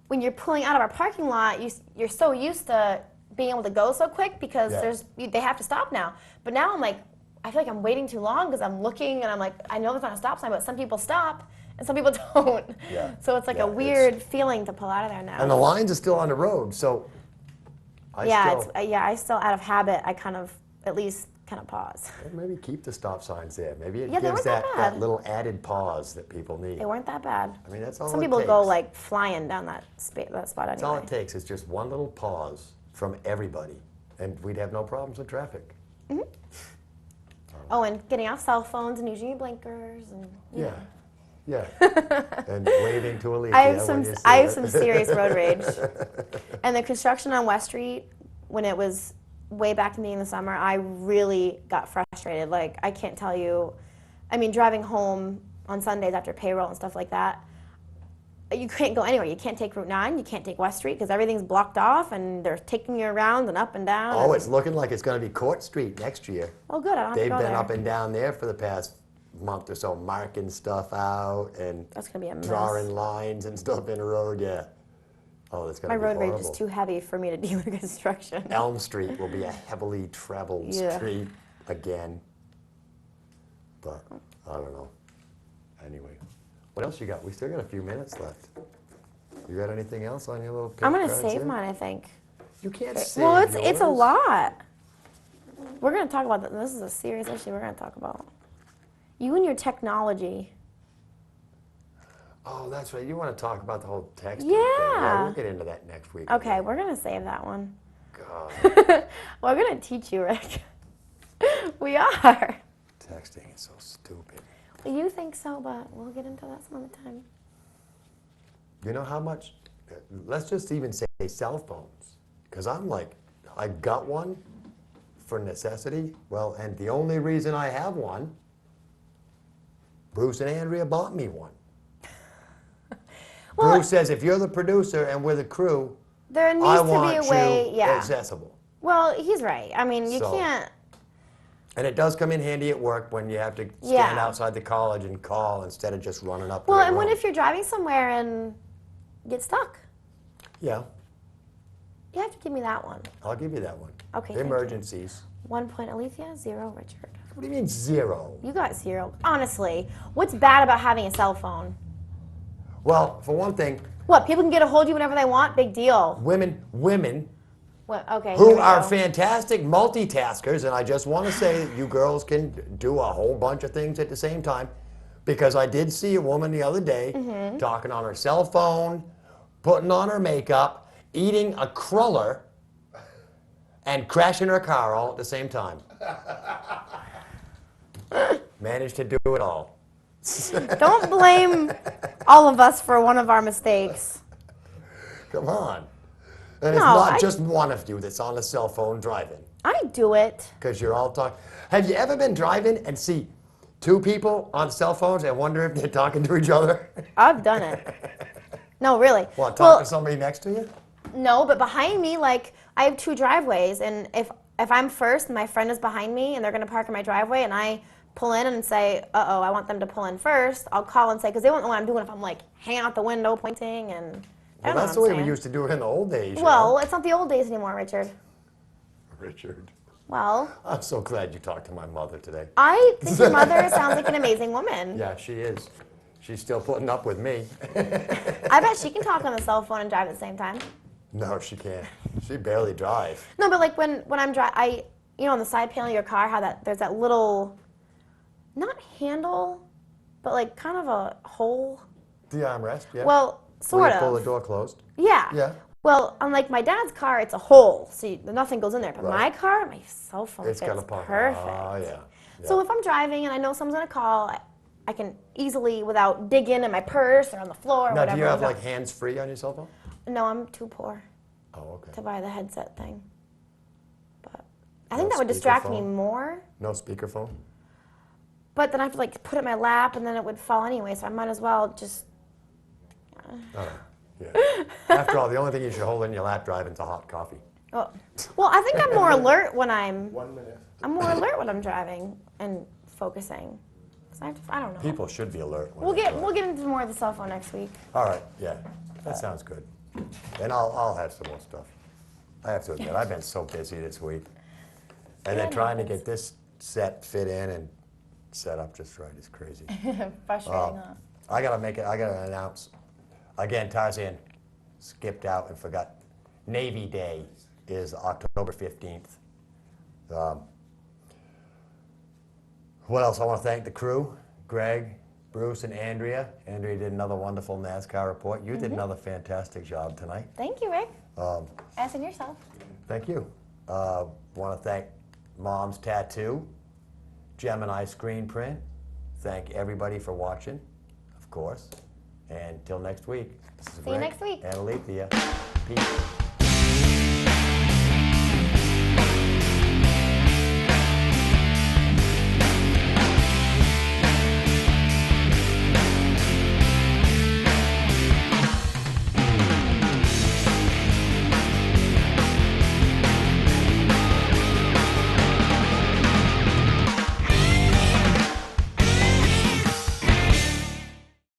when you're pulling out of our parking lot, you're so used to being able to go so quick because Yeah. they have to stop now. But now I'm like, I feel like I'm waiting too long because I'm looking and I'm like, I know there's not a stop sign, but some people stop and some people don't. Yeah. So it's like Yeah, a weird feeling to pull out of there now. And the lines are still on the road, so I still out of habit, I kind of at least kind of pause. maybe keep the stop signs there. Maybe it Yeah, they gives weren't that that bad. little added pause that people need. They weren't that bad. I mean, that's all Some it people takes. go like flying down that spot anyway. That's all it takes is just one little pause from everybody, and we'd have no problems with traffic. Oh, and getting off cell phones and using your blinkers and Yeah, yeah. And waving to Alicia I have when some you see I have it. some serious road rage. And the construction on West Street, when it was way back in the beginning of the summer, I really got frustrated. Like, I can't tell you, I mean, driving home on Sundays after payroll and stuff like that, you can't go anywhere. You can't take Route 9, you can't take West Street because everything's blocked off and they're taking you around and up and down. Oh, and, it's looking like it's going to be Court Street next year. oh, good, I don't have They've to go been there. up and down there for the past month or so, marking stuff out and That's going to be a mess. drawing lines and stuff in the road. Yeah. Oh, that's going My to be road horrible. rage is too heavy for me to deal with construction. Elm Street will be a heavily traveled Yeah. street again. But I don't know. Anyway, what else you got? We still got a few minutes left. You got anything else on your little? I'm going to cards save here? mine, I think. You can't save Well, it's a yours. lot. We're going to talk about this is a serious issue we're going to talk about. You and your technology. Oh, that's right. You want to talk about the whole text? Yeah. We'll get into that next week. Okay, again. we're going to save that one. God, Well, we're going to teach you, Rick. We are. texting is so stupid. Well, you think so, but we'll get into that some other time. You know how much? Let's just even say cell phones, because I'm like, I got one for necessity. Well, and the only reason I have one, Bruce and Andrea bought me one. Well, Bruce says if you're the producer and we're the crew, There needs I to be want a way, you yeah. accessible. Well, he's right. I mean, you So, can't. And it does come in handy at work when you have to stand Yeah. outside the college and call instead of just running up to Well, the and what room. if you're driving somewhere and get stuck? Yeah, You have to give me that one. I'll give you that one. Okay, thank you. Emergencies. 1 point, Alicia. 0, Richard. What do you mean 0? You got 0. Honestly, what's bad about having a cell phone? Well, for one thing, What? People can get a hold of you whenever they want? Big deal. women What? Okay. here who we are go. fantastic multitaskers, and I just want to say that you girls can do a whole bunch of things at the same time, because I did see a woman the other day talking on her cell phone, putting on her makeup, eating a cruller, and crashing her car all at the same time. Managed to do it all. Don't blame all of us for one of our mistakes. Come on. And it's No, not just one of you that's on a cell phone driving, I do it. because you're all talking. Have you ever been driving and see two people on cell phones and wonder if they're talking to each other? I've done it. No, really. What, talk Well, to somebody next to you? no, but behind me, like, I have 2 driveways, and if I'm first and my friend is behind me and they're going to park in my driveway and I pull in and say, uh-oh, I want them to pull in first, I'll call and say, because they won't know what I'm doing if I'm, like, hanging out the window pointing and... Well, that's the way we used to do it in the old days. you Well, know? it's not the old days anymore, Richard. Richard, Well, I'm so glad you talked to my mother today. I think your mother sounds like an amazing woman. Yeah, she is. She's still putting up with me. I bet she can talk on the cell phone and drive at the same time. No, she can't. She barely drives. No, but like when I'm driving, on the side panel of your car, how there's that little, not handle, but like kind of a hole. The armrest, yeah. Well, Where sort you pull the of. door closed. Yeah. Yeah. Well, unlike my dad's car, it's a hole, so nothing goes in there. But Right. my car, my cell phone It's fits got a pump. perfect. Oh, yeah. So if I'm driving and I know someone's gonna call, I can easily, without digging in my purse or on the floor or Now, whatever. do you have go- like hands-free on your cell phone? No, I'm too poor Oh, okay. to buy the headset thing. But I think No that would distract me speakerphone? more. No speakerphone? But then I have to like put it in my lap, and then it would fall anyway. So I might as well just. Oh, yeah. After all, the only thing you should hold in your lap driving's a hot coffee. Well, I think I'm more alert when I'm. 1 minute. I'm more alert when I'm driving and focusing. 'Cause I don't know. People should be alert. when We'll they get drive. we'll get into more of the cell phone next week. All right, yeah, that sounds good. And I'll have some more stuff. I have to admit, I've been so busy this week. And then It trying to happens. get this set fit in and set up just right is crazy. Frustrating, huh? I gotta announce, again, Tarzan skipped out and forgot. Navy Day is October 15th. What else? I want to thank the crew, Greg, Bruce, and Andrea. Andrea did another wonderful NASCAR report. You did another fantastic job tonight. Thank you, Rick. As in yourself. Thank you. Want to thank Mom's Tattoo, Gemini Screen Print. Thank everybody for watching, of course. And till next week. This is See you Rick next week. And Alethea. Peace.